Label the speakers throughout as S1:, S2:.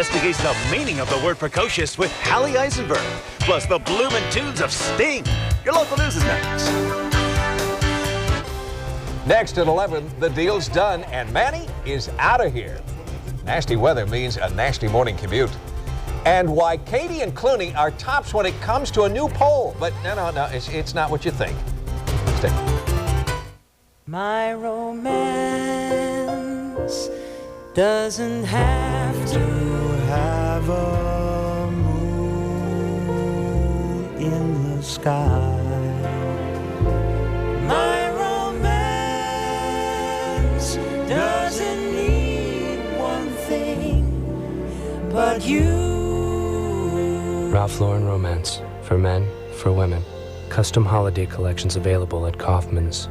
S1: Investigates the meaning of the word precocious with Hallie Eisenberg, plus the bloomin' tunes of Sting. Your local news is next.
S2: Next at 11, the deal's done, and Manny is out of here. Nasty weather means a nasty morning commute. And why Katie and Clooney are tops when it comes to a new poll. But no, it's not what you think. Stay.
S3: My romance doesn't have to have a moon in the sky. My romance doesn't need one thing but you.
S4: Ralph Lauren Romance. For men, for women. Custom holiday collections available at Kaufman's.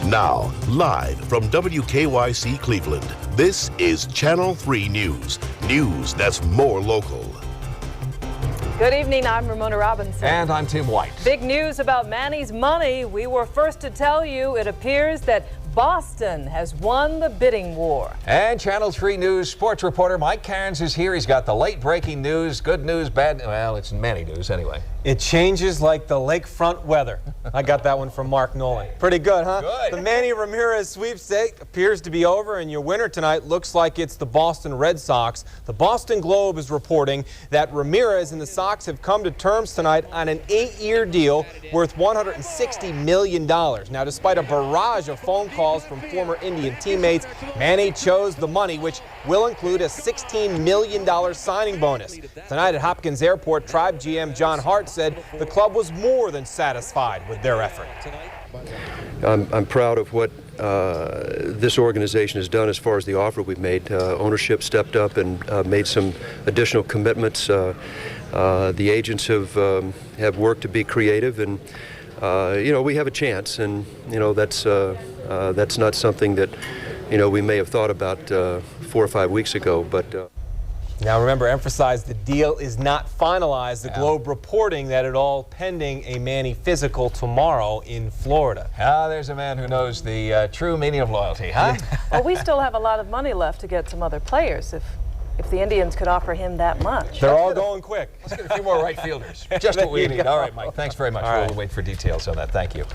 S5: Now, live from WKYC Cleveland, this is Channel 3 News. News that's more local.
S6: Good evening, I'm Ramona Robinson.
S2: And I'm Tim White.
S6: Big news about Manny's money. We were first to tell you it appears that Boston has won the bidding war.
S2: And Channel 3 News sports reporter Mike Cairns is here. He's got the late breaking news, good news, bad, well, it's Manny news anyway.
S7: It changes like the lakefront weather. I got that one from Mark Nolan. Pretty good, huh?
S2: Good.
S7: The Manny Ramirez sweepstake appears to be over, and your winner tonight looks like it's the Boston Red Sox. The Boston Globe is reporting that Ramirez and the Sox have come to terms tonight on an 8-year deal worth $160 million. Now, despite a barrage of phone calls from former Indian teammates, Manny chose the money, which will include a $16 million signing bonus. Tonight at Hopkins Airport, Tribe GM John Hart said the club was more than satisfied with their effort.
S8: I'm proud of what this organization has done as far as the offer we've made. Ownership stepped up and made some additional commitments. The agents have worked to be creative, and we have a chance, and that's not something that we may have thought about 4 or 5 weeks ago, but.
S7: Now remember, emphasize the deal is not finalized. The Globe reporting that it all pending a Manny physical tomorrow in Florida.
S2: There's a man who knows the true meaning of loyalty, huh?
S6: Well, we still have a lot of money left to get some other players if the Indians could offer him that much.
S7: They're all going quick.
S2: Let's get a few more right fielders. Just what we need. All right, Mike, thanks very much. We'll wait for details on that. Thank you.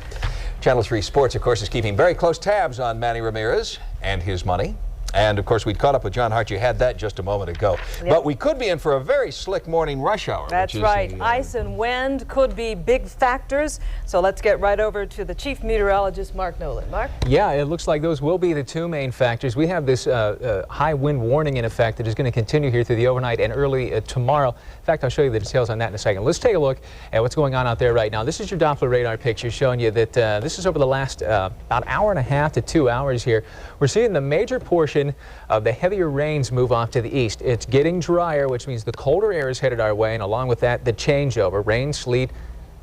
S2: Channel 3 Sports, of course, is keeping very close tabs on Manny Ramirez and his money. And, of course, we'd caught up with John Hart. You had that just a moment ago. Yep. But we could be in for a very slick morning rush hour.
S6: That's right. Ice and wind could be big factors. So let's get right over to the chief meteorologist, Mark Nolan. Mark?
S9: Yeah, it looks like those will be the two main factors. We have this high wind warning in effect that is going to continue here through the overnight and early tomorrow. In fact, I'll show you the details on that in a second. Let's take a look at what's going on out there right now. This is your Doppler radar picture showing you that this is over the last about hour and a half to 2 hours here. We're seeing the major portion of the heavier rains move off to the east. It's getting drier, which means the colder air is headed our way, and along with that, the changeover, rain, sleet,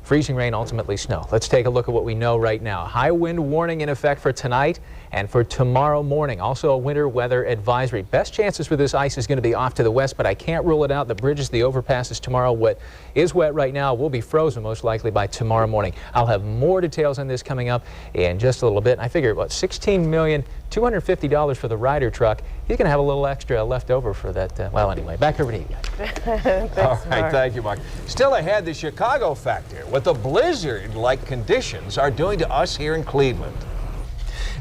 S9: freezing rain, ultimately snow. Let's take a look at what we know right now. High wind warning in effect for tonight and for tomorrow morning. Also a winter weather advisory. Best chances for this ice is going to be off to the west, but I can't rule it out. The bridges, the overpasses tomorrow, what is wet right now will be frozen most likely by tomorrow morning. I'll have more details on this coming up in just a little bit. I figure about $16,250,000 for the Ryder truck. He's going to have a little extra left over for that. Well, anyway, back over to you guys.
S6: Thanks,
S2: all right,
S6: Mark.
S2: thank you, Mark. Still ahead, the Chicago factor, what the blizzard-like conditions are doing to us here in Cleveland.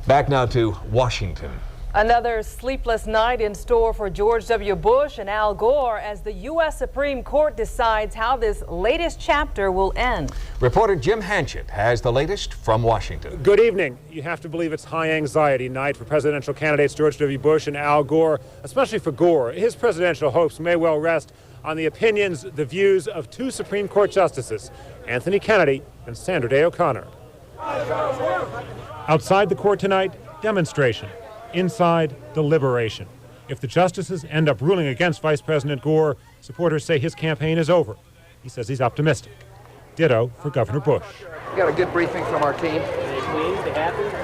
S2: Back now to Washington.
S6: Another sleepless night in store for George W. Bush and Al Gore as the U.S. Supreme Court decides how this latest chapter will end.
S2: Reporter Jim Hanchett has the latest from Washington.
S10: Good evening. You have to believe it's high anxiety night for presidential candidates George W. Bush and Al Gore, especially for Gore. His presidential hopes may well rest on the opinions, the views of two Supreme Court justices, Anthony Kennedy and Sandra Day O'Connor. Outside the court tonight, demonstration. Inside, deliberation. If the justices end up ruling against Vice President Gore, supporters say his campaign is over. He says he's optimistic. Ditto for Governor Bush.
S11: We got a good briefing from our team.
S12: They pleased? They happy?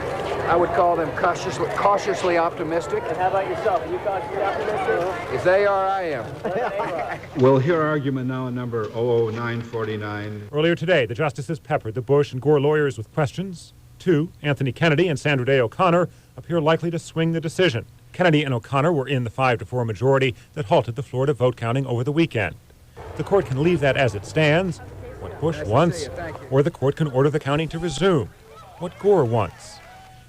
S11: I would call them cautiously optimistic.
S12: And how about yourself? Are you cautiously optimistic?
S11: If they are, I am.
S13: We'll hear argument now on number 00949.
S10: Earlier today, the justices peppered the Bush and Gore lawyers with questions. Two, Anthony Kennedy and Sandra Day O'Connor, appear likely to swing the decision. Kennedy and O'Connor were in the 5-4 majority that halted the Florida vote counting over the weekend. The court can leave that as it stands, what Bush wants, or the court can order the counting to resume, what Gore wants.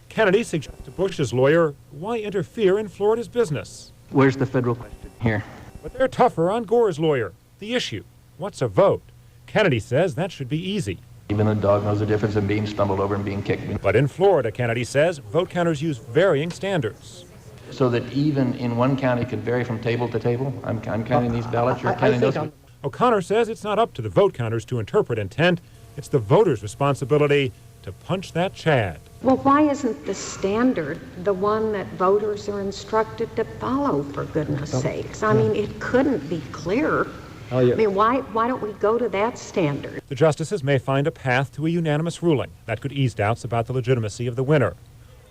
S10: Kennedy suggests to Bush's lawyer, why interfere in Florida's business?
S12: Where's the federal question here?
S10: But they're tougher on Gore's lawyer. The issue, what's a vote? Kennedy says that should be easy.
S12: Even the dog knows the difference in being stumbled over and being kicked.
S10: But in Florida, Kennedy says, vote counters use varying standards.
S12: So that even in one county could vary from table to table? I'm counting these ballots, you're counting those?
S10: O'Connor says it's not up to the vote counters to interpret intent. It's the voters' responsibility to punch that Chad.
S14: Well, why isn't the standard the one that voters are instructed to follow, for goodness sakes? I mean, it couldn't be clearer. I mean, why don't we go to that standard?
S10: The justices may find a path to a unanimous ruling that could ease doubts about the legitimacy of the winner.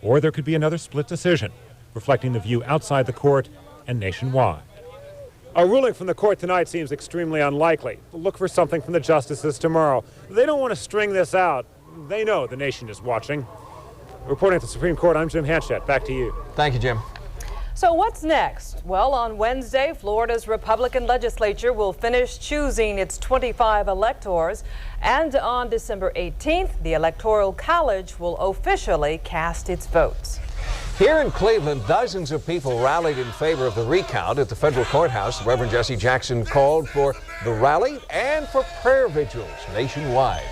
S10: Or there could be another split decision, reflecting the view outside the court and nationwide. A ruling from the court tonight seems extremely unlikely. Look for something from the justices tomorrow. They don't want to string this out. They know the nation is watching. Reporting at the Supreme Court, I'm Jim Hanchett. Back to you.
S2: Thank you, Jim.
S6: So what's next? Well, on Wednesday, Florida's Republican legislature will finish choosing its 25 electors. And on December 18th, the Electoral College will officially cast its votes.
S2: Here in Cleveland, dozens of people rallied in favor of the recount at the federal courthouse. Reverend Jesse Jackson called for the rally and for prayer vigils nationwide.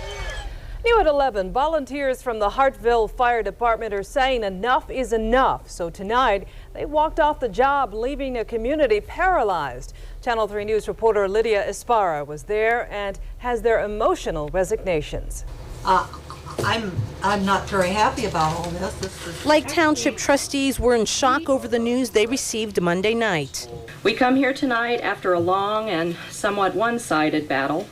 S6: New at 11, volunteers from the Hartville Fire Department are saying enough is enough. So tonight, they walked off the job, leaving a community paralyzed. Channel 3 News reporter Lydia Esparra was there and has their emotional resignations.
S15: I'm not very happy about all this.
S16: Lake Township trustees were in shock over the news they received Monday night.
S17: We come here tonight after a long and somewhat one-sided battle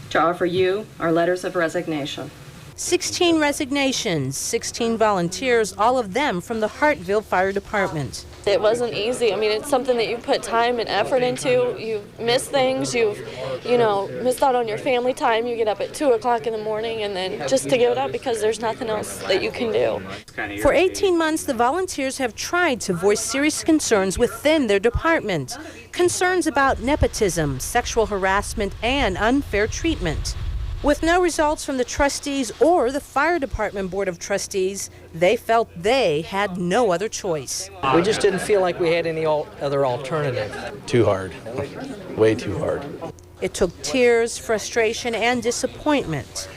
S17: to offer you our letters of resignation.
S16: 16 resignations, 16 volunteers, all of them from the Hartville Fire Department.
S18: It wasn't easy. I mean, it's something that you put time and effort into. You miss things. You've, missed out on your family time. You get up at 2 o'clock in the morning and then just to give it up because there's nothing else that you can do.
S16: For 18 months, the volunteers have tried to voice serious concerns within their department. Concerns about nepotism, sexual harassment, and unfair treatment. With no results from the trustees or the Fire Department Board of Trustees, they felt they had no other choice.
S19: We just didn't feel like we had any other alternative.
S20: Too hard. Way too hard.
S16: It took tears, frustration, and disappointment.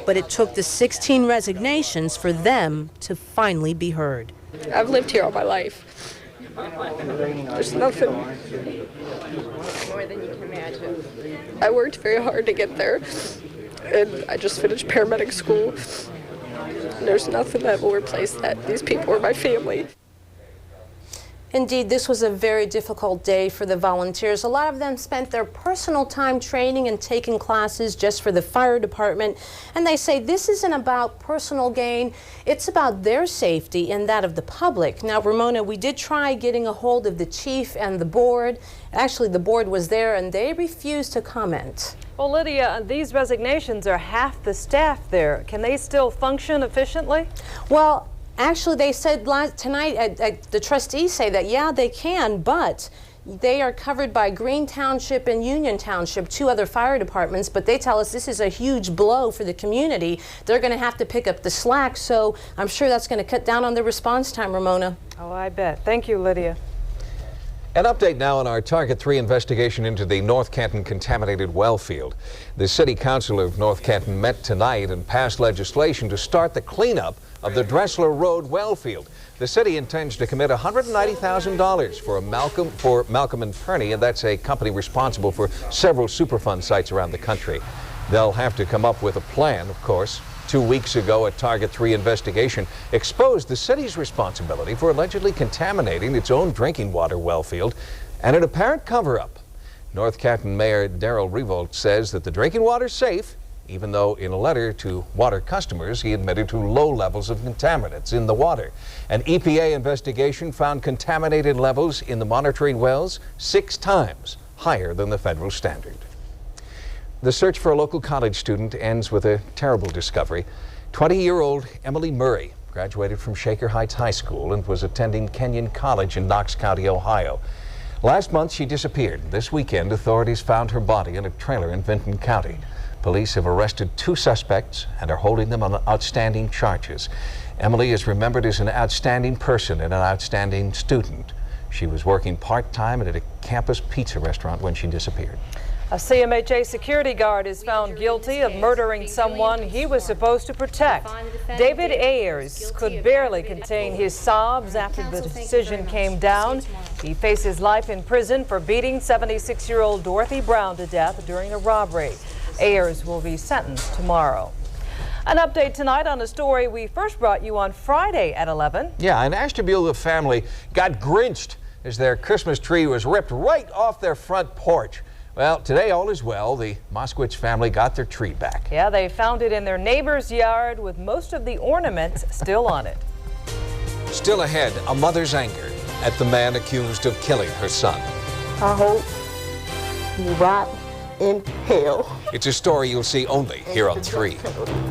S16: But it took the 16 resignations for them to finally be heard.
S18: I've lived here all my life. There's nothing more than you can imagine. I worked very hard to get there. And I just finished paramedic school. There's nothing that will replace that. These people are my family.
S16: Indeed, this was a very difficult day for the volunteers. A lot of them spent their personal time training and taking classes just for the fire department. And they say this isn't about personal gain. It's about their safety and that of the public. Now, Ramona, we did try getting a hold of the chief and the board. Actually, the board was there and they refused to comment.
S6: Well, Lydia, these resignations are half the staff there. Can they still function efficiently?
S16: Well, actually, they said tonight, the trustees say that, yeah, they can, but they are covered by Green Township and Union Township, 2 other fire departments, but they tell us this is a huge blow for the community. They're going to have to pick up the slack, so I'm sure that's going to cut down on the response time, Ramona.
S6: Oh, I bet. Thank you, Lydia.
S2: An update now on our Target 3 investigation into the North Canton contaminated well field. The City Council of North Canton met tonight and passed legislation to start the cleanup of the Dressler Road well field. The city intends to commit $190,000 for Malcolm and Perney, and that's a company responsible for several Superfund sites around the country. They'll have to come up with a plan, of course. 2 weeks ago, a Target 3 investigation exposed the city's responsibility for allegedly contaminating its own drinking water well field and an apparent cover-up. North Canton Mayor Darrell Revolt says that the drinking water is safe, even though in a letter to water customers, he admitted to low levels of contaminants in the water. An EPA investigation found contaminated levels in the monitoring wells 6 times higher than the federal standard. The search for a local college student ends with a terrible discovery. 20-year-old Emily Murray graduated from Shaker Heights High School and was attending Kenyon College in Knox County, Ohio. Last month, she disappeared. This weekend, authorities found her body in a trailer in Vinton County. Police have arrested 2 suspects and are holding them on outstanding charges. Emily is remembered as an outstanding person and an outstanding student. She was working part-time at a campus pizza restaurant when she disappeared.
S6: A CMHA security guard is found guilty of murdering someone he was supposed to protect. David Ayers could barely contain his sobs after the decision came down. He faces life in prison for beating 76-year-old Dorothy Brown to death during a robbery. Ayers will be sentenced tomorrow. An update tonight on a story we first brought you on Friday at 11.
S2: Yeah, an Ashtabula family got grinched as their Christmas tree was ripped right off their front porch. Well, today all is well. The Moskowitz family got their tree back.
S6: Yeah, they found it in their neighbor's yard with most of the ornaments still on it.
S2: Still ahead, a mother's anger at the man accused of killing her son.
S21: I hope you rot in hell.
S2: It's a story you'll see only here on 3.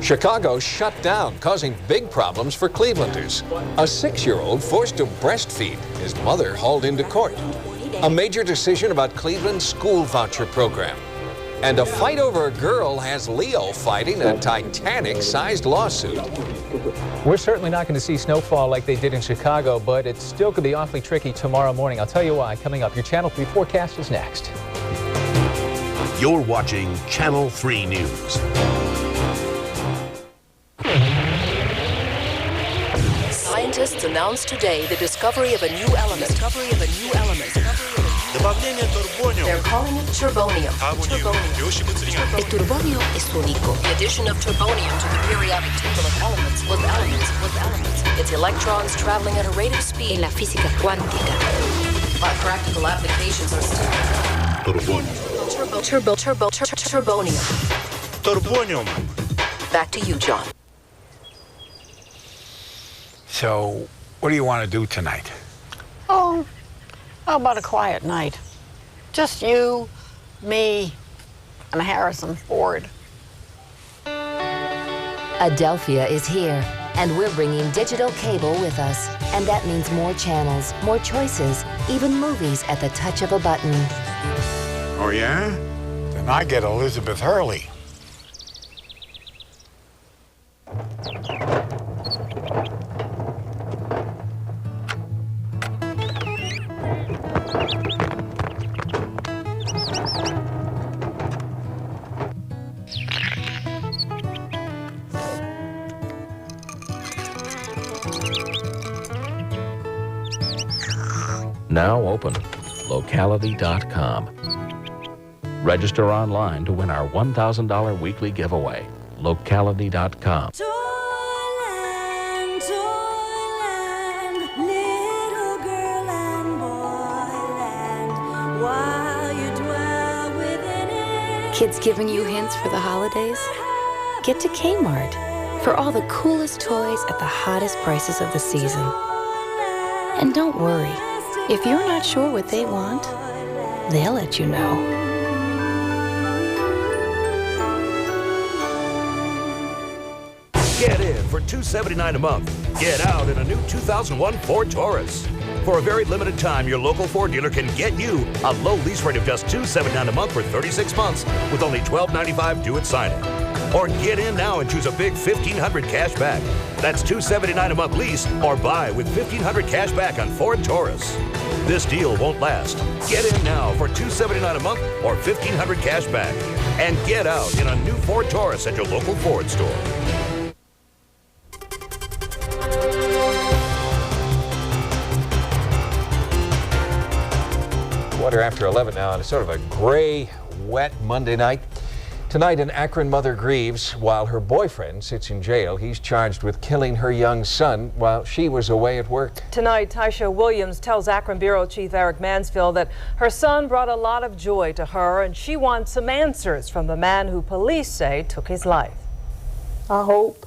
S2: Chicago shut down, causing big problems for Clevelanders. A 6-year-old forced to breastfeed, his mother hauled into court. A major decision about Cleveland's school voucher program. And a fight over a girl has Leo fighting a Titanic-sized lawsuit.
S9: We're certainly not going to see snowfall like they did in Chicago, but it still could be awfully tricky tomorrow morning. I'll tell you why coming up. Your Channel 3 forecast is next.
S5: You're watching Channel 3 News.
S22: Scientists announced today the discovery of a new element. They're calling it turbonium. El turbonio es único. The addition of turbonium to the periodic table of elements was elements. It's electrons traveling at a rate of speed. En la física cuántica. But practical applications are still. Turbonium. Turbonium. Back to you, John.
S23: So, what do you want to do tonight?
S21: Oh, how about a quiet night? Just you, me, and Harrison Ford.
S24: Adelphia is here, and we're bringing digital cable with us. And that means more channels, more choices, even movies at the touch of a button.
S23: Oh, yeah? Then I get Elizabeth Hurley.
S25: Now open, locality.com. Register online to win our $1,000 weekly giveaway. Locality.com.
S26: Kids giving you hints for the holidays? Get to Kmart for all the coolest toys at the hottest prices of the season. And don't worry, if you're not sure what they want, they'll let you know.
S5: Get in for $279 a month. Get out in a new 2001 Ford Taurus. For a very limited time, your local Ford dealer can get you a low lease rate of just $279 a month for 36 months with only $12.95 due at signing. Or get in now and choose a big $1,500 cash back. That's $279 a month lease or buy with $1,500 cash back on Ford Taurus. This deal won't last. Get in now for $279 a month or $1,500 cash back. And get out in a new Ford Taurus at your local Ford store.
S2: Quarter after 11 now on a sort of a gray, wet Monday night. Tonight, an Akron mother grieves while her boyfriend sits in jail. He's charged with killing her young son while she was away at work.
S6: Tonight, Tisha Williams tells Akron Bureau Chief Eric Mansfield that her son brought a lot of joy to her, and she wants some answers from the man who police say took his life.
S1: I hope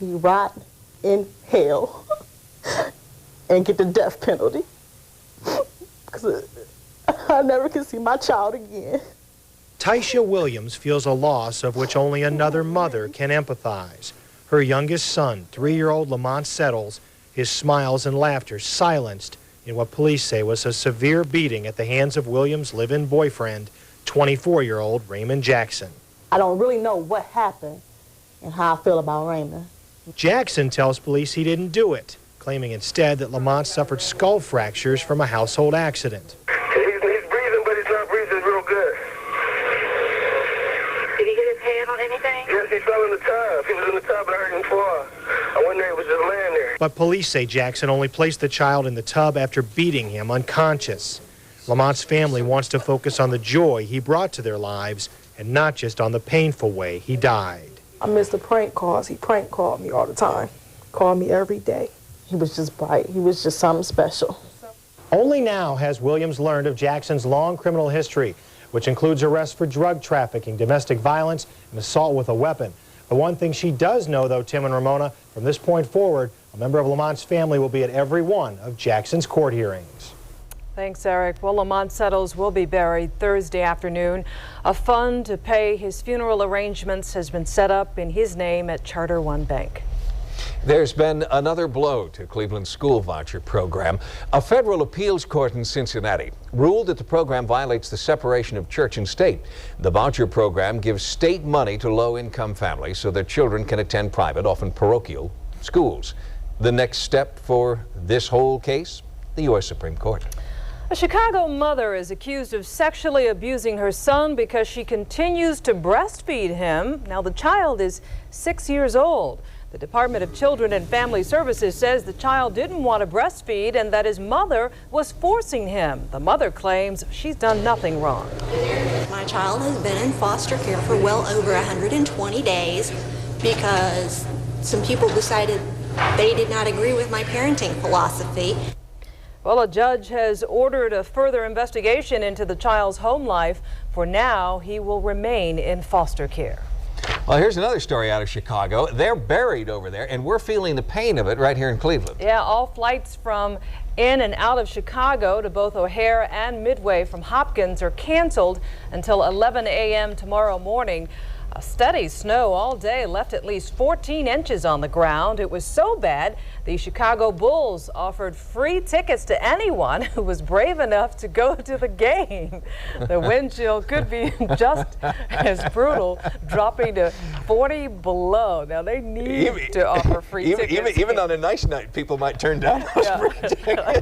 S1: he rot in hell and get the death penalty, because I never can see my child again.
S3: Tisha Williams feels a loss of which only another mother can empathize. Her youngest son, 3-year-old Lamont Settles, his smiles and laughter silenced in what police say was a severe beating at the hands of Williams' live-in boyfriend, 24-year-old Raymond Jackson.
S1: I don't really know what happened and how I feel about Raymond.
S3: Jackson tells police he didn't do it, claiming instead that Lamont suffered skull fractures from a household accident.
S4: He's breathing, but he's not breathing real good.
S7: Did he hit his head on anything?
S4: Yes, he fell in the tub. He was in the tub and I heard him fall. I went there, he was just laying there.
S3: But police say Jackson only placed the child in the tub after beating him unconscious. Lamont's family wants to focus on the joy he brought to their lives and not just on the painful way he died.
S1: I miss the prank calls. He prank called me all the time. Called me every day. He was just bright. He was just something special.
S3: Only now has Williams learned of Jackson's long criminal history, which includes arrests for drug trafficking, domestic violence, and assault with a weapon. The one thing she does know, though, Tim and Ramona, from this point forward, a member of Lamont's family will be at every one of Jackson's court hearings.
S6: Thanks, Eric. Well, Lamont Settles will be buried Thursday afternoon. A fund to pay his funeral arrangements has been set up in his name at Charter One Bank.
S2: There's been another blow to Cleveland's school voucher program. A federal appeals court in Cincinnati ruled that the program violates the separation of church and state. The voucher program gives state money to low-income families so their children can attend private, often parochial, schools. The next step for this whole case? The U.S. Supreme Court.
S6: A Chicago mother is accused of sexually abusing her son because she continues to breastfeed him. Now the child is 6 years old. The Department of Children and Family Services says the child didn't want to breastfeed and that his mother was forcing him. The mother claims she's done nothing wrong.
S8: My child has been in foster care for well over 120 days because some people decided they did not agree with my parenting philosophy.
S6: Well, a judge has ordered a further investigation into the child's home life. For now, he will remain in foster care.
S2: Well, here's another story out of Chicago. They're buried over there, and we're feeling the pain of it right here in Cleveland.
S6: Yeah, all flights from in and out of Chicago to both O'Hare and Midway from Hopkins are canceled until 11 a.m. tomorrow morning. A steady snow all day left at least 14 inches on the ground. It was so bad, the Chicago Bulls offered free tickets to anyone who was brave enough to go to the game. The wind chill could be just as brutal, dropping to 40 below. Now, they need to offer free tickets.
S2: Even on a nice night, people might turn down those free tickets.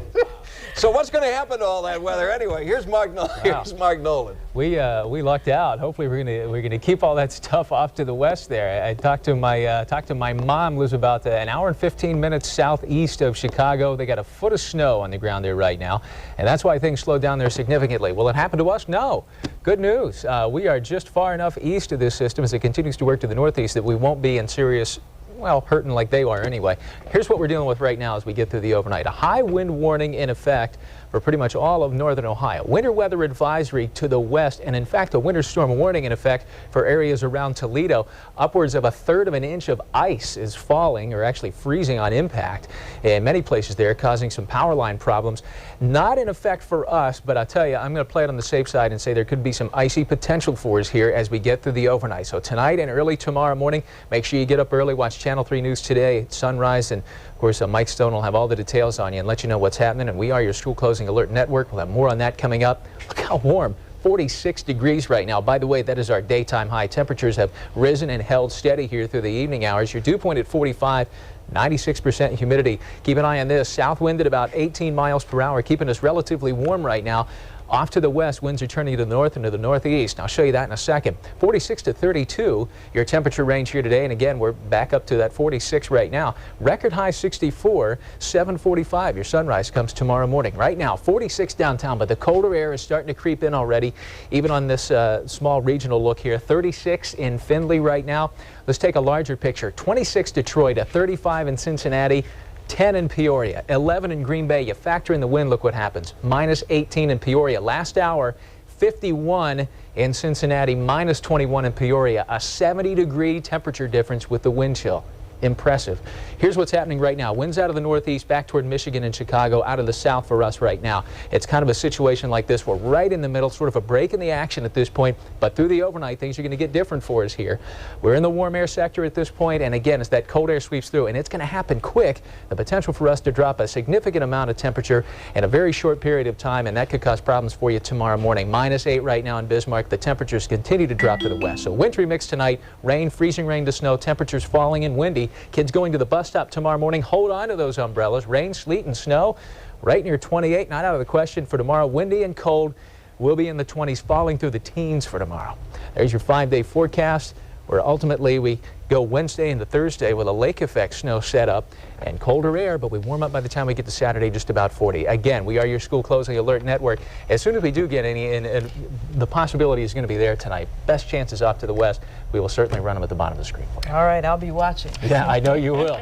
S2: So what's going to happen to all that weather anyway? Here's Mark Nolan.
S9: We lucked out. Hopefully we're gonna keep all that stuff off to the west there. I talked to my mom, lives about an hour and 15 minutes southeast of Chicago. They got a foot of snow on the ground there right now, and that's why things slowed down there significantly. Will it happen to us? No. Good news. We are just far enough east of this system as it continues to work to the northeast that we won't be in serious, well, hurting like they are anyway. Here's what we're dealing with right now as we get through the overnight. A high wind warning in effect for pretty much all of northern Ohio. Winter weather advisory to the west, and in fact a winter storm warning in effect for areas around Toledo. Upwards of 1/3 of an inch of ice is falling, or actually freezing on impact in many places there, causing some power line problems. Not in effect for us, but I'll tell you, I'm going to play it on the safe side and say there could be some icy potential for us here as we get through the overnight. So tonight and early tomorrow morning, make sure you get up early, watch Channel 3 News today at sunrise, and of course Mike Stone will have all the details on you and let you know what's happening. And we are your school closing alert network. We'll have more on that coming up. Look how warm. 46 degrees right now. By the way, that is our daytime high. Temperatures have risen and held steady here through the evening hours. Your dew point at 45, 96% humidity. Keep an eye on this. South wind at about 18 miles per hour, keeping us relatively warm right now. Off to the west, winds are turning to the north and to the northeast. I'll show you that in a second. 46 to 32, your temperature range here today. And again, we're back up to that 46 right now. Record high 64, 7:45. Your sunrise comes tomorrow morning. Right now, 46 downtown, but the colder air is starting to creep in already, even on this small regional look here. 36 in Findlay right now. Let's take a larger picture. 26 Detroit, a 35 in Cincinnati, 10 in Peoria, 11 in Green Bay. You factor in the wind, look what happens. Minus 18 in Peoria. Last hour, 51 in Cincinnati, minus 21 in Peoria. A 70-degree temperature difference with the wind chill. Impressive. Here's what's happening right now. Winds out of the northeast back toward Michigan and Chicago, out of the south for us right now. It's kind of a situation like this. We're right in the middle, sort of a break in the action at this point, but through the overnight, things are going to get different for us here. We're in the warm air sector at this point, and again, as that cold air sweeps through, and it's going to happen quick, the potential for us to drop a significant amount of temperature in a very short period of time, and that could cause problems for you tomorrow morning. Minus 8 right now in Bismarck. The temperatures continue to drop to the west. So wintry mix tonight, rain, freezing rain to snow, temperatures falling and windy. Kids going to the bus stop tomorrow morning, hold on to those umbrellas. Rain, sleet, and snow right near 28. Not out of the question for tomorrow. Windy and cold. We'll be in the 20s, falling through the teens for tomorrow. There's your 5-day forecast, where ultimately we go Wednesday into Thursday with a lake effect snow set up and colder air, but we warm up by the time we get to Saturday, just about 40. Again, we are your school closing alert network. As soon as we do get any, and the possibility is going to be there tonight, best chances off to the west, we will certainly run them at the bottom of the screen for you.
S6: All right, I'll be watching.
S9: Yeah, I know you will.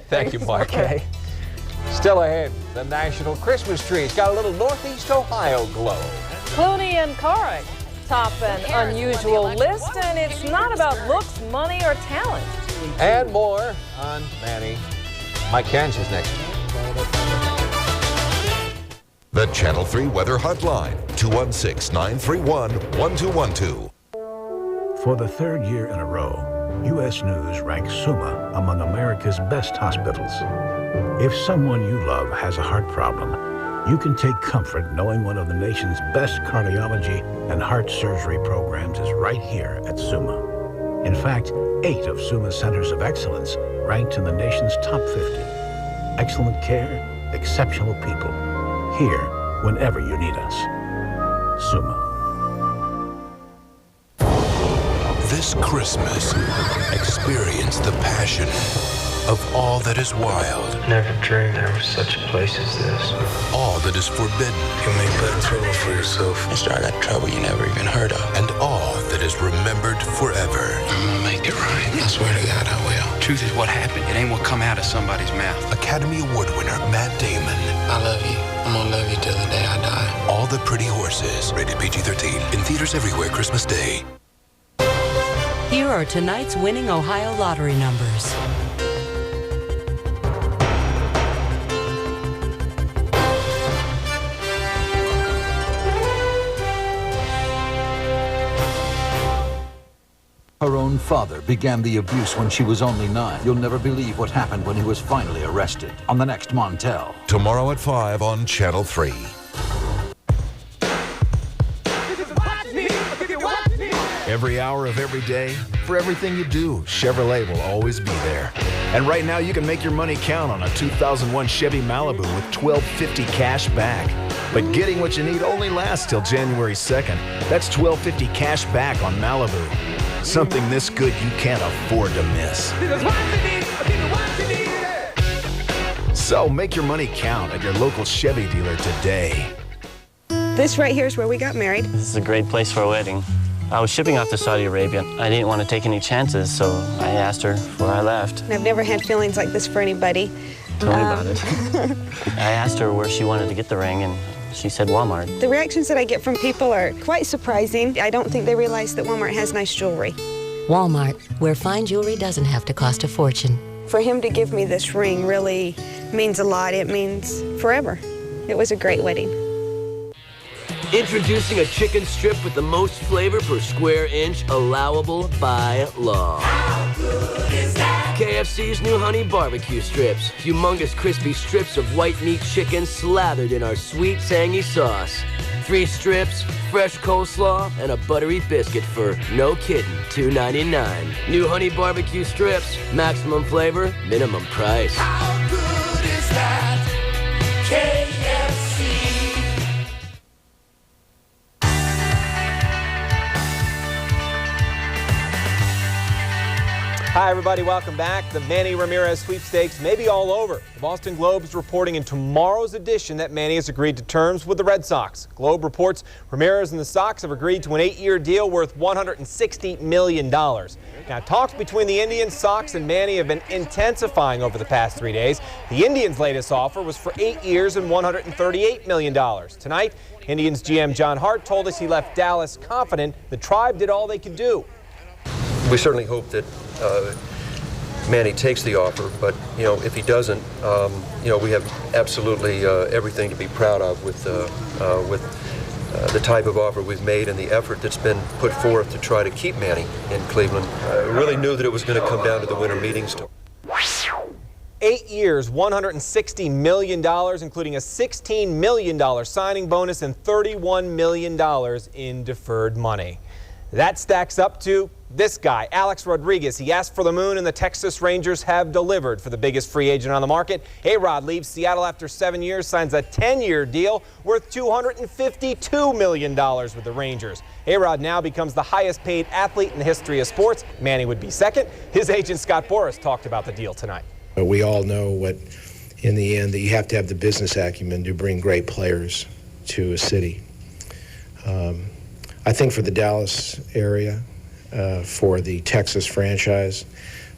S2: Thank you, Mark.
S9: Okay.
S2: Still ahead, the national Christmas tree. It's got a little Northeast Ohio glow.
S6: Clooney and Carrick top an unusual list, and it's not about looks, money, or talent.
S2: And more on Manny. Mike Cairns is next.
S10: The Channel 3 Weather Hotline, 216-931-1212.
S11: For the third year in a row, U.S. News ranks Summa among America's best hospitals. If someone you love has a heart problem, you can take comfort knowing one of the nation's best cardiology and heart surgery programs is right here at Summa. In fact, 8 of Summa's centers of excellence ranked in the nation's top 50. Excellent care, exceptional people. Here, whenever you need us. Summa.
S12: This Christmas, experience the passion of all that is wild.
S13: Never dreamed there was such a place as this.
S12: All that is forbidden.
S13: You may put trouble for yourself and start that trouble you never even heard of.
S12: And all that is remembered forever.
S13: I'm gonna make it right. I swear to God I will. Truth is what happened. It ain't what come out of somebody's mouth.
S12: Academy Award winner Matt Damon.
S13: I love you. I'm gonna love you till the day I die.
S12: All the Pretty Horses. Rated PG-13. In theaters everywhere Christmas Day.
S14: Here are tonight's winning Ohio lottery numbers.
S15: Her own father began the abuse when she was only 9. You'll never believe what happened when he was finally arrested. On the next Montel.
S12: Tomorrow at 5 on Channel 3.
S27: Every hour of every day, for everything you do, Chevrolet will always be there. And right now you can make your money count on a 2001 Chevy Malibu with $12.50 cash back. But getting what you need only lasts till January 2nd. That's $12.50 cash back on Malibu. Something this good you can't afford to miss. So make your money count at your local Chevy dealer today.
S28: This right here is where we got married.
S29: This is a great place for a wedding. I was shipping off to Saudi Arabia. I didn't want to take any chances, so I asked her before I left.
S28: I've never had feelings like this for anybody.
S29: Tell me about it. I asked her where she wanted to get the ring, and she said Walmart.
S28: The reactions that I get from people are quite surprising. I don't think they realize that Walmart has nice jewelry.
S24: Walmart, where fine jewelry doesn't have to cost a fortune.
S28: For him to give me this ring really means a lot. It means forever. It was a great wedding.
S30: Introducing a chicken strip with the most flavor per square inch allowable by law. How good is that? KFC's new honey barbecue strips. Humongous crispy strips of white meat chicken slathered in our sweet tangy sauce. 3 strips, fresh coleslaw, and a buttery biscuit for, no kidding, $2.99. New honey barbecue strips, maximum flavor, minimum price.
S12: How good is that? KFC.
S16: Hi, everybody. Welcome back. The Manny Ramirez sweepstakes may be all over. The Boston Globe is reporting in tomorrow's edition that Manny has agreed to terms with the Red Sox. Globe reports Ramirez and the Sox have agreed to an 8-year deal worth $160 million. Now, talks between the Indians, Sox, and Manny have been intensifying over the past 3 days. The Indians' latest offer was for 8 years and $138 million. Tonight, Indians GM John Hart told us he left Dallas confident the Tribe did all they could do.
S17: We certainly hope that Manny takes the offer, but if he doesn't, we have absolutely everything to be proud of with the type of offer we've made and the effort that's been put forth to try to keep Manny in Cleveland. I really knew that it was going to come down to the winter meetings.
S16: 8 years, $160 million, including a $16 million signing bonus and $31 million in deferred money. That stacks up to this guy, Alex Rodriguez. He asked for the moon, and the Texas Rangers have delivered for the biggest free agent on the market. A-Rod leaves Seattle after 7 years, signs a 10-year deal worth $252 million with the Rangers. A-Rod now becomes the highest-paid athlete in the history of sports. Manny would be second. His agent, Scott Boras, talked about the deal tonight.
S18: We all know in the end, that you have to have the business acumen to bring great players to a city. I think for the Dallas area, for the Texas franchise,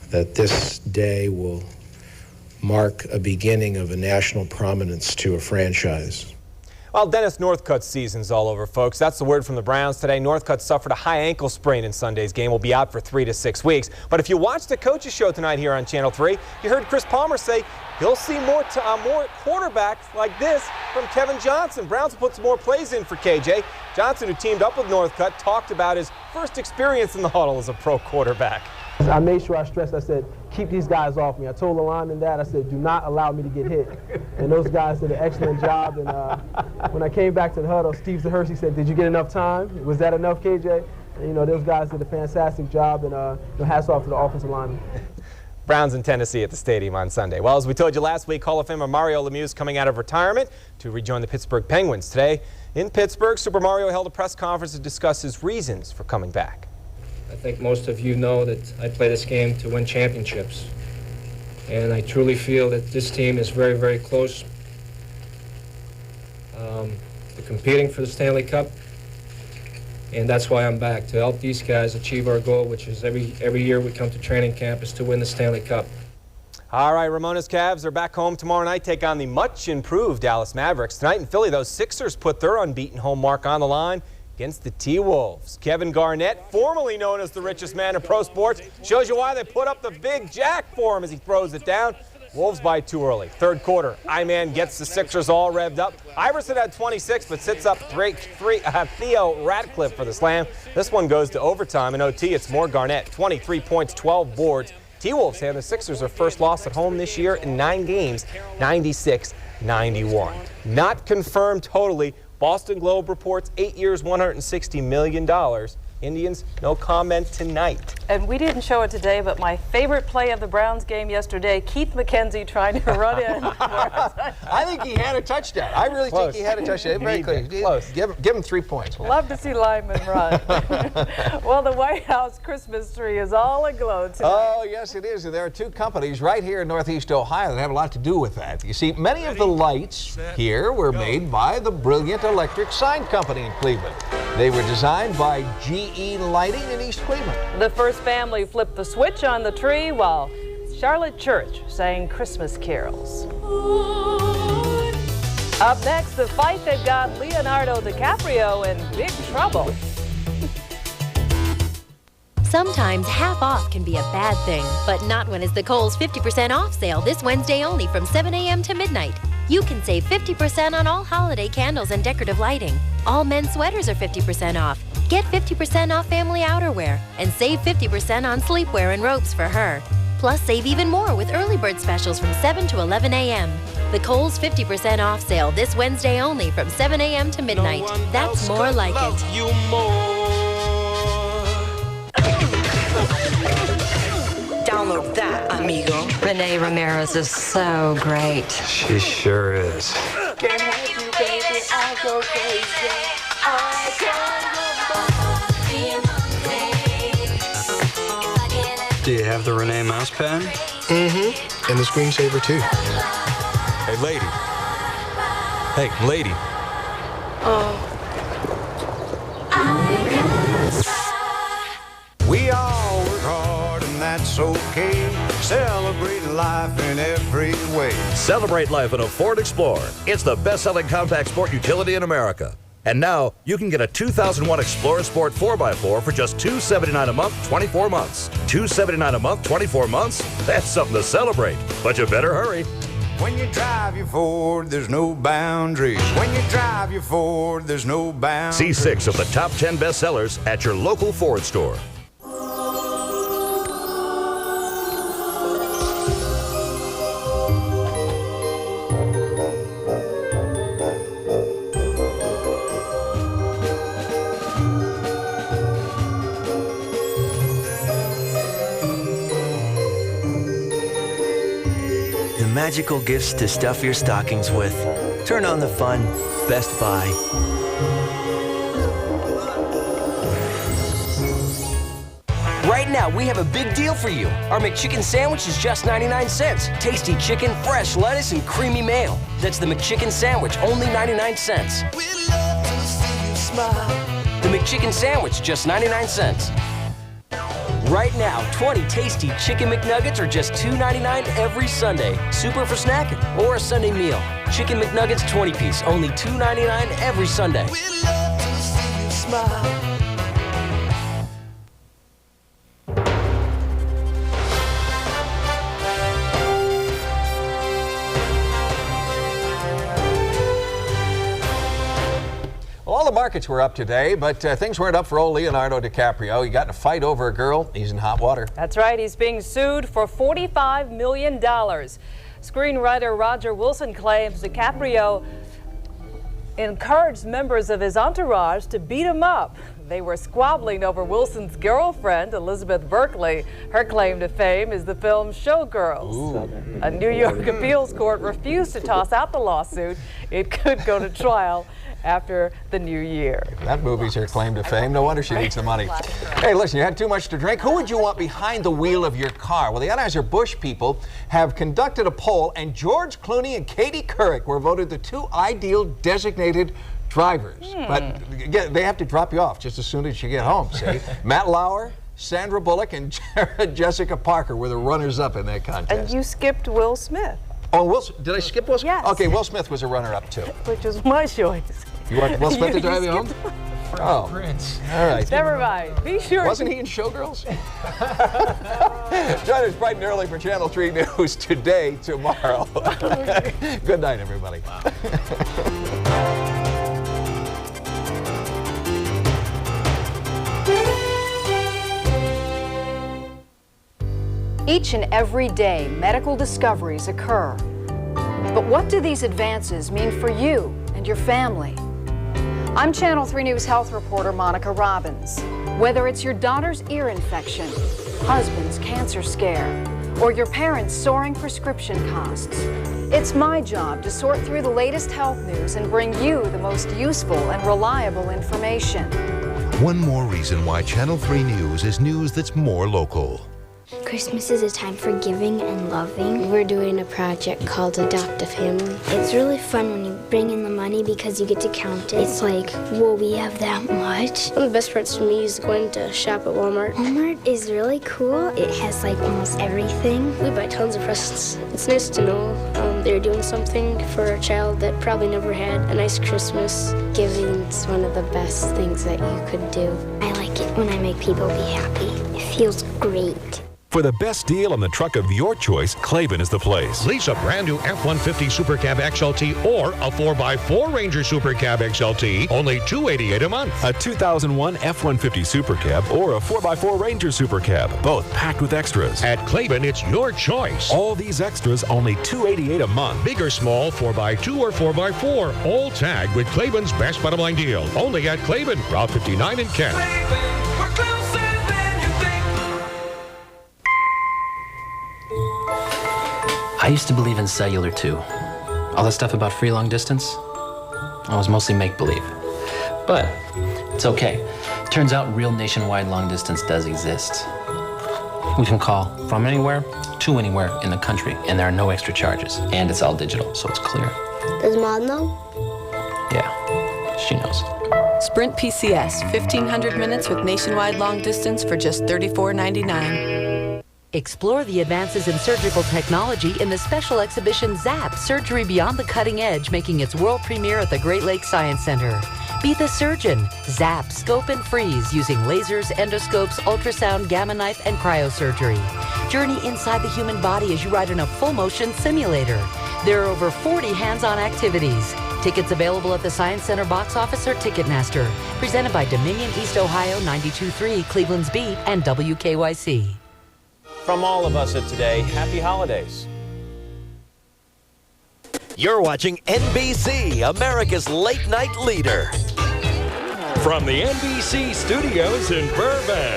S18: that this day will mark a beginning of a national prominence to a franchise.
S16: Well, Dennis Northcutt's season's all over, folks. That's the word from the Browns today. Northcutt suffered a high ankle sprain in Sunday's game. Will be out for 3 to 6 weeks. But if you watched the coaches show tonight here on Channel 3, you heard Chris Palmer say he'll see more quarterbacks like this from Kevin Johnson. Browns will put some more plays in for KJ. Johnson, who teamed up with Northcutt, talked about his first experience in the huddle as a pro quarterback.
S19: I made sure I stressed, I said, keep these guys off me. I told the lineman that. I said, do not allow me to get hit. And those guys did an excellent job. And when I came back to the huddle, Steve Zaherski said, did you get enough time? Was that enough, KJ? And, those guys did a fantastic job. And hats off to the offensive lineman.
S16: Browns in Tennessee at the stadium on Sunday. Well, as we told you last week, Hall of Famer Mario Lemieux is coming out of retirement to rejoin the Pittsburgh Penguins. Today in Pittsburgh, Super Mario held a press conference to discuss his reasons for coming back.
S20: I think most of you know that I play this game to win championships. And I truly feel that this team is very, very close to competing for the Stanley Cup. And that's why I'm back, to help these guys achieve our goal, which is every year we come to training camp is to win the Stanley Cup.
S16: All right, Ramona's Cavs are back home tomorrow night, take on the much-improved Dallas Mavericks. Tonight in Philly, those Sixers put their unbeaten home mark on the line against the T-Wolves. Kevin Garnett, formerly known as the richest man in pro sports, shows you why they put up the big jack for him as he throws it down. Wolves by too early. Third quarter, I-Man gets the Sixers all revved up. Iverson had 26, but sits up Theo Ratcliffe for the slam. This one goes to overtime. In OT, it's more Garnett, 23 points, 12 boards. T-Wolves hand the Sixers their first loss at home this year in 9 games, 96-91. Not confirmed totally. Boston Globe reports 8 years, $160 million. Indians, no comment tonight.
S6: And we didn't show it today, but my favorite play of the Browns game yesterday, Keith McKenzie trying to run in.
S2: I think he had a touchdown. I really think he had a touchdown. Very close.
S16: Close.
S2: Give him 3 points.
S6: Love to see linemen run. Well, the White House Christmas tree is all aglow tonight.
S2: Oh, yes, it is. And there are 2 companies right here in Northeast Ohio that have a lot to do with that. You see, many of the lights here were made by the Brilliant Electric Sign Company in Cleveland. They were designed by GE Lighting in East Cleveland.
S6: The first family flipped the switch on the tree while Charlotte Church sang Christmas carols. Up next, the fight that got Leonardo DiCaprio in big trouble.
S21: Sometimes half off can be a bad thing, but not when it's the Kohl's 50% off sale this Wednesday only from 7 a.m. to midnight. You can save 50% on all holiday candles and decorative lighting. All men's sweaters are 50% off. Get 50% off family outerwear and save 50% on sleepwear and robes for her. Plus, save even more with early bird specials from 7 to 11 a.m. The Kohl's 50% off sale this Wednesday only from 7 a.m. to midnight. That's more like it.
S14: Download that, amigo. Renee Ramirez is so great.
S17: She sure is.
S14: Can't have you, baby, I'll go crazy.
S17: Do you have
S1: have the Renee mouse pad?
S18: Mm-hmm. And the screensaver, too.
S2: Hey, lady. Hey, lady.
S3: We all work hard and that's okay. Celebrating life in every way.
S4: Celebrate life in a Ford Explorer. It's the best-selling compact sport utility in America. And now, you can get a 2001 Explorer Sport 4x4 for just $279 a month, 24 months. $279 a month, 24 months? That's something to celebrate. But you better hurry.
S3: When you drive your Ford, there's no boundaries. When you drive your Ford, there's no boundaries.
S4: See 6 of the top 10 bestsellers at your local Ford store.
S5: Magical gifts to stuff your stockings with. Turn on the fun. Best Buy.
S30: Right now, we have a big deal for you. Our McChicken sandwich is just 99 cents. Tasty chicken, fresh lettuce, and creamy mayo. That's the McChicken sandwich, only 99 cents. We'd love to see you smile. The McChicken sandwich, just 99 cents. Right now, 20 tasty Chicken McNuggets are just $2.99 every Sunday. Super for snacking or a Sunday meal. Chicken McNuggets 20-piece, only $2.99 every Sunday. We'd love to see you smile.
S2: All the markets were up today, but things weren't up for old Leonardo DiCaprio. He got in a fight over a girl. He's in hot water.
S6: That's right. He's being sued for $45 million. Screenwriter Roger Wilson claims DiCaprio encouraged members of his entourage to beat him up. They were squabbling over Wilson's girlfriend, Elizabeth Berkley. Her claim to fame is the film Showgirls. Ooh. A New York appeals court refused to toss out the lawsuit. It could go to trial after the new year.
S2: That movie's her claim to fame. No wonder she needs the money. Hey, listen, you had too much to drink. Who would you want behind the wheel of your car? Well, the Anheuser-Busch people have conducted a poll, and George Clooney and Katie Couric were voted the 2 ideal designated drivers. But again, they have to drop you off just as soon as you get home, see? Matt Lauer, Sandra Bullock, and Jessica Parker were the runners-up in that contest.
S6: And you skipped Will Smith.
S2: Oh, did I skip Will Smith?
S6: Yes.
S2: Okay, Will Smith was a runner-up, too.
S6: Which was my choice.
S2: You want Will Smith to drive you home? Oh,
S9: Prince.
S2: All right.
S6: Never mind. Be sure.
S2: Wasn't he in Showgirls? Join us bright and early for Channel 3 News today, tomorrow. Good night, everybody.
S7: Each and every day, medical discoveries occur. But what do these advances mean for you and your family? I'm Channel 3 News health reporter Monica Robbins. Whether it's your daughter's ear infection, husband's cancer scare, or your parents' soaring prescription costs, it's my job to sort through the latest health news and bring you the most useful and reliable information.
S10: One more reason why Channel 3 News is news that's more local.
S8: Christmas is a time for giving and loving. We're doing a project called Adopt a Family. It's really fun when you bring in the money because you get to count it. It's like, whoa, we have that much. One of the best parts for me is going to shop at Walmart. Walmart is really cool. It has like almost everything. We buy tons of presents. It's nice to know they're doing something for a child that probably never had a nice Christmas. Giving's one of the best things that you could do. I like it when I make people be happy. It feels great.
S22: For the best deal on the truck of your choice, Claiborne is the place.
S23: Lease a brand new F-150 Super Cab XLT or a 4x4 Ranger Super Cab XLT, only $288 a month.
S22: A 2001 F-150 Super Cab or a 4x4 Ranger Super Cab, both packed with extras.
S23: At Claiborne, it's your choice.
S22: All these extras only $288 a month.
S23: Big or small, 4x2 or 4x4, all tagged with Claiborne's best bottom line deal. Only at Claiborne, Route 59 in Kent.
S29: I used to believe in cellular too. All the stuff about free long distance, I was mostly make-believe. But it's okay. Turns out real nationwide long distance does exist. We can call from anywhere to anywhere in the country, and there are no extra charges. And it's all digital, so it's clear.
S8: Does Mom know?
S29: Yeah, she knows.
S1: Sprint PCS, 1,500 minutes with nationwide long distance for just $34.99.
S14: Explore the advances in surgical technology in the special exhibition ZAP, Surgery Beyond the Cutting Edge, making its world premiere at the Great Lakes Science Center. Be the surgeon. ZAP, scope and freeze using lasers, endoscopes, ultrasound, gamma knife, and cryosurgery. Journey inside the human body as you ride in a full-motion simulator. There are over 40 hands-on activities. Tickets available at the Science Center box office or Ticketmaster. Presented by Dominion East Ohio 92.3, Cleveland's Beat, and WKYC.
S16: From all of us at Today, happy holidays.
S11: You're watching NBC, America's late night leader.
S23: From the NBC studios in Burbank.